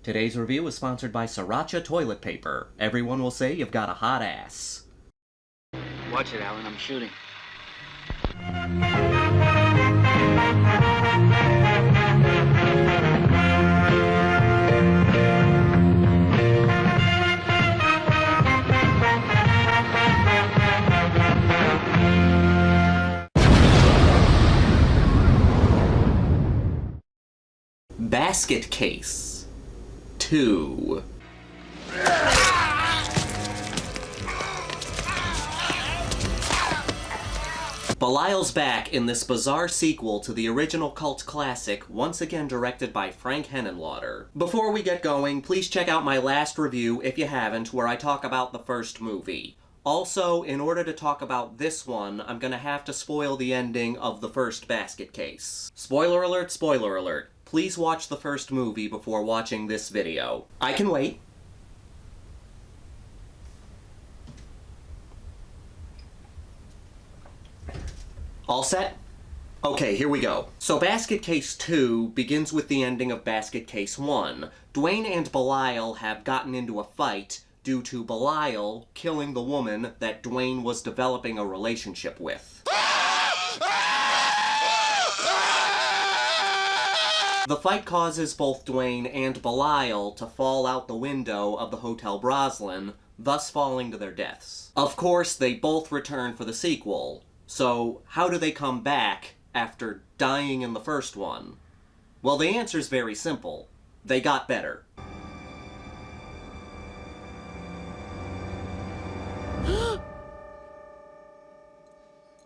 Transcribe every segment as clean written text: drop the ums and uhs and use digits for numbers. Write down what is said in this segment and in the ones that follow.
Today's review is sponsored by Sriracha Toilet Paper. Everyone will say you've got a hot ass. Watch it, Alan. I'm shooting. Basket Case 2. Belial's back in this bizarre sequel to the original cult classic, once again directed by Frank Henenlotter. Before we get going, please check out my last review, if you haven't, where I talk about the first movie. Also, in order to talk about this one, I'm gonna have to spoil the ending of the first Basket Case. Spoiler alert, spoiler alert. Please watch the first movie before watching this video. I can wait. All set? Okay, here we go. So Basket Case 2 begins with the ending of Basket Case 1. Duane and Belial have gotten into a fight due to Belial killing the woman that Duane was developing a relationship with. The fight causes both Duane and Belial to fall out the window of the Hotel Broslin, thus falling to their deaths. Of course, they both return for the sequel. So, how do they come back after dying in the first one? Well, the answer's very simple. They got better.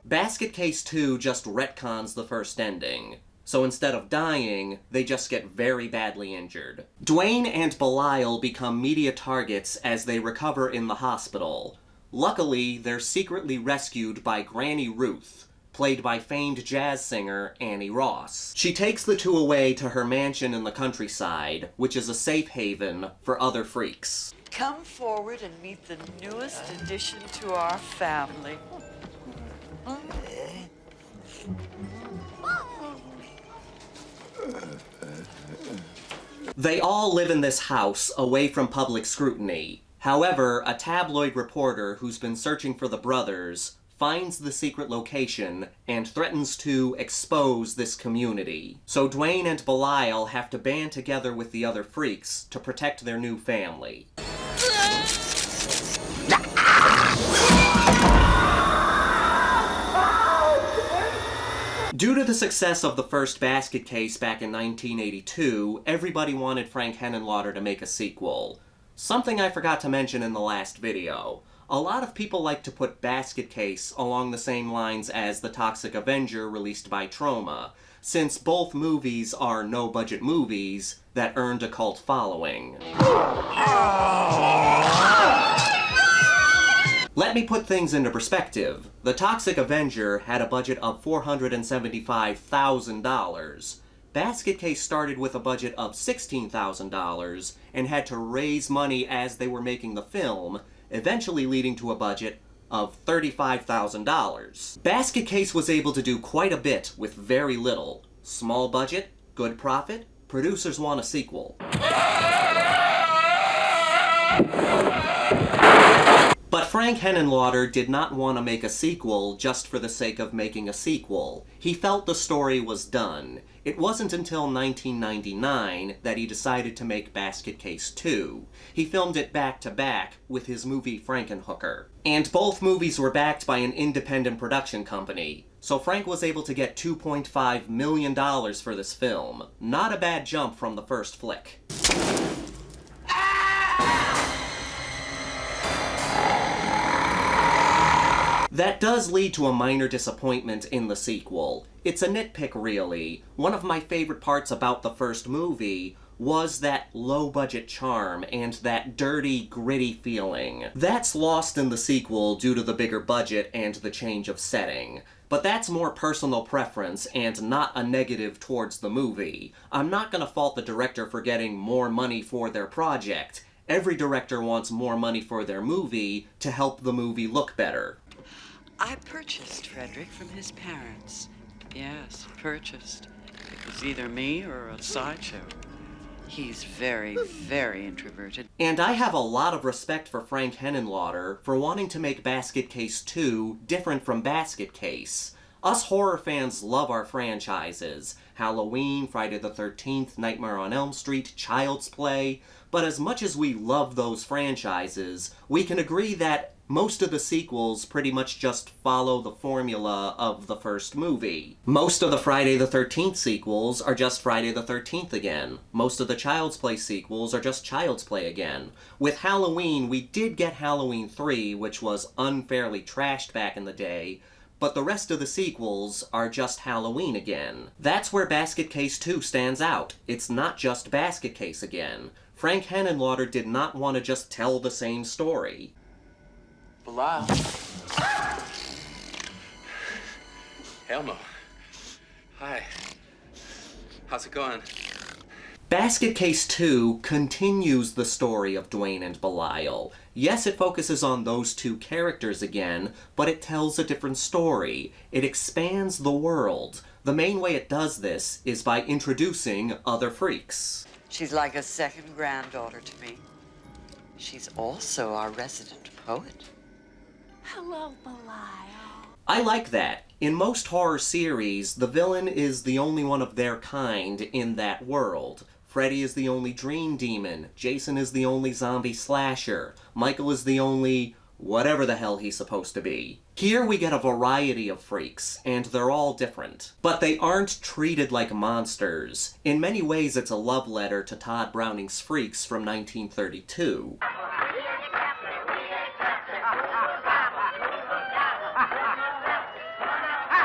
Basket Case 2 just retcons the first ending. So instead of dying, they just get very badly injured. Duane and Belial become media targets as they recover in the hospital. Luckily, they're secretly rescued by Granny Ruth, played by famed jazz singer Annie Ross. She takes the two away to her mansion in the countryside, which is a safe haven for other freaks. Come forward and meet the newest addition to our family. They all live in this house, away from public scrutiny. However, a tabloid reporter who's been searching for the brothers finds the secret location and threatens to expose this community. So Duane and Belial have to band together with the other freaks to protect their new family. Due to the success of the first Basket Case back in 1982, everybody wanted Frank Henenlotter to make a sequel. Something I forgot to mention in the last video. A lot of people like to put Basket Case along the same lines as The Toxic Avenger released by Troma, since both movies are no-budget movies that earned a cult following. Let me put things into perspective. The Toxic Avenger had a budget of $475,000. Basket Case started with a budget of $16,000 and had to raise money as they were making the film, eventually leading to a budget of $35,000. Basket Case was able to do quite a bit with very little. Small budget, good profit, producers want a sequel. But Frank Henenlotter did not want to make a sequel just for the sake of making a sequel. He felt the story was done. It wasn't until 1999 that he decided to make Basket Case 2. He filmed it back-to-back with his movie Frankenhooker. And both movies were backed by an independent production company. So Frank was able to get $2.5 million for this film. Not a bad jump from the first flick. That does lead to a minor disappointment in the sequel. It's a nitpick, really. One of my favorite parts about the first movie was that low-budget charm and that dirty, gritty feeling. That's lost in the sequel due to the bigger budget and the change of setting. But that's more personal preference and not a negative towards the movie. I'm not gonna fault the director for getting more money for their project. Every director wants more money for their movie to help the movie look better. I purchased Frederick from his parents. Yes, purchased. It was either me or a sideshow. He's very, very introverted. And I have a lot of respect for Frank Henenlotter for wanting to make Basket Case 2 different from Basket Case. Us horror fans love our franchises. Halloween, Friday the 13th, Nightmare on Elm Street, Child's Play. But as much as we love those franchises, we can agree that most of the sequels pretty much just follow the formula of the first movie. Most of the Friday the 13th sequels are just Friday the 13th again. Most of the Child's Play sequels are just Child's Play again. With Halloween, we did get Halloween 3, which was unfairly trashed back in the day, but the rest of the sequels are just Halloween again. That's where Basket Case 2 stands out. It's not just Basket Case again. Frank Henenlotter did not want to just tell the same story. Belial. Hell no. Hi. How's it going? Basket Case 2 continues the story of Duane and Belial. Yes, it focuses on those two characters again, but it tells a different story. It expands the world. The main way it does this is by introducing other freaks. She's like a second granddaughter to me. She's also our resident poet. Hello, Belial. I like that. In most horror series, the villain is the only one of their kind in that world. Freddy is the only dream demon, Jason is the only zombie slasher, Michael is the only whatever the hell he's supposed to be. Here we get a variety of freaks, and they're all different. But they aren't treated like monsters. In many ways, it's a love letter to Todd Browning's Freaks from 1932.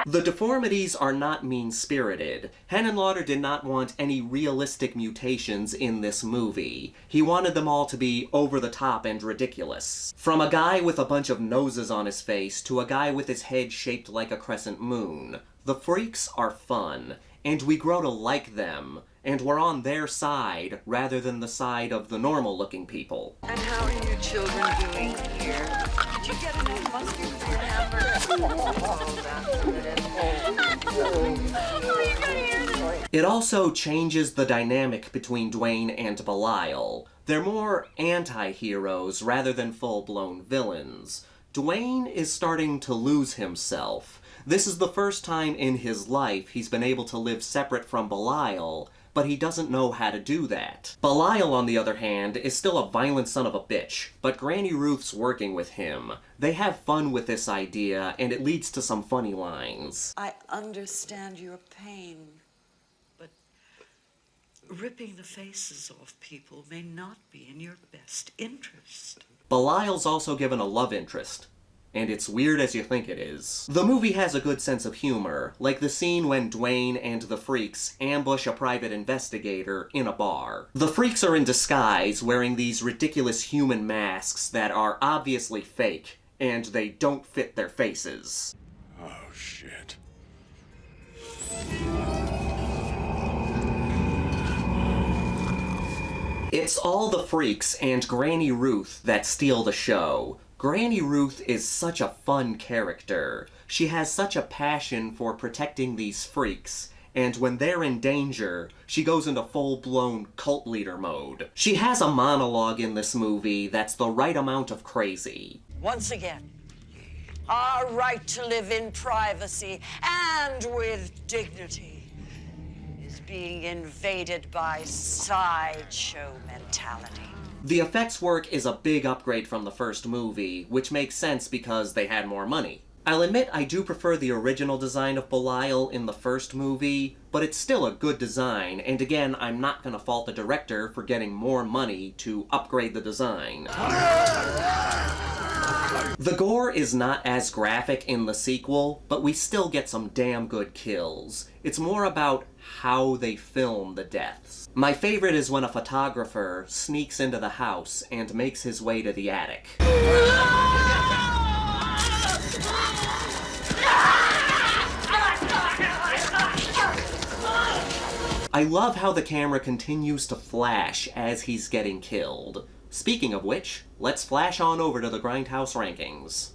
The deformities are not mean-spirited. Henenlotter did not want any realistic mutations in this movie. He wanted them all to be over-the-top and ridiculous. From a guy with a bunch of noses on his face to a guy with his head shaped like a crescent moon. The freaks are fun, and we grow to like them, and we're on their side rather than the side of the normal-looking people. And how are you children doing here? Did you get enough mustard for your hamburger? Oh, that's good. It also changes the dynamic between Duane and Belial. They're more anti-heroes rather than full-blown villains. Duane is starting to lose himself. This is the first time in his life he's been able to live separate from Belial, but he doesn't know how to do that. Belial, on the other hand, is still a violent son of a bitch, but Granny Ruth's working with him. They have fun with this idea, and it leads to some funny lines. I understand your pain, but ripping the faces off people may not be in your best interest. Belial's also given a love interest, and it's weird as you think it is. The movie has a good sense of humor, like the scene when Duane and the freaks ambush a private investigator in a bar. The freaks are in disguise, wearing these ridiculous human masks that are obviously fake, and they don't fit their faces. Oh, shit. It's all the freaks and Granny Ruth that steal the show. Granny Ruth is such a fun character. She has such a passion for protecting these freaks, and when they're in danger, she goes into full-blown cult leader mode. She has a monologue in this movie that's the right amount of crazy. Once again, our right to live in privacy and with dignity is being invaded by sideshow mentality. The effects work is a big upgrade from the first movie, which makes sense because they had more money. I'll admit I do prefer the original design of Belial in the first movie, but it's still a good design, and again, I'm not gonna fault the director for getting more money to upgrade the design. The gore is not as graphic in the sequel, but we still get some damn good kills. It's more about how they film the deaths. My favorite is when a photographer sneaks into the house and makes his way to the attic. I love how the camera continues to flash as he's getting killed. Speaking of which, let's flash on over to the Grindhouse rankings.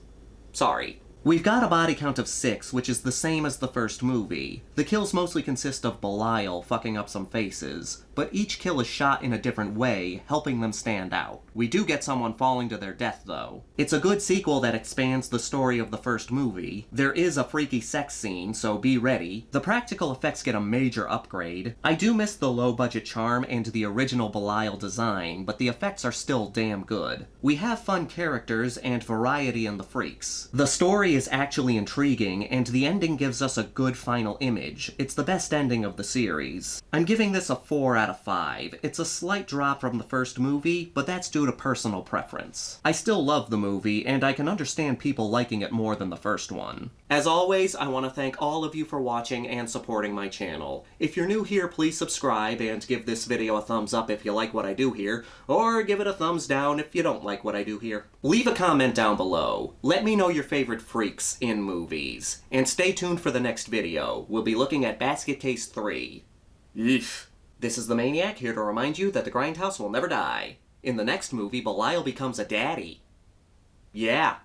Sorry, We've got a body count of 6, which is the same as the first movie. The kills mostly consist of Belial fucking up some faces, but each kill is shot in a different way, helping them stand out. We do get someone falling to their death, though. It's a good sequel that expands the story of the first movie. There is a freaky sex scene, so be ready. The practical effects get a major upgrade. I do miss the low-budget charm and the original Belial design, but the effects are still damn good. We have fun characters and variety in the freaks. The story is actually intriguing, and the ending gives us a good final image. It's the best ending of the series. I'm giving this a 4 out of 5. It's a slight drop from the first movie, but that's due to personal preference. I still love the movie, and I can understand people liking it more than the first one. As always, I want to thank all of you for watching and supporting my channel. If you're new here, please subscribe and give this video a thumbs up if you like what I do here, or give it a thumbs down if you don't like what I do here. Leave a comment down below. Let me know your favorite freaks in movies. And stay tuned for the next video. We'll be looking at Basket Case 3. Eesh. This is the Maniac, here to remind you that the Grindhouse will never die. In the next movie, Belial becomes a daddy. Yeah.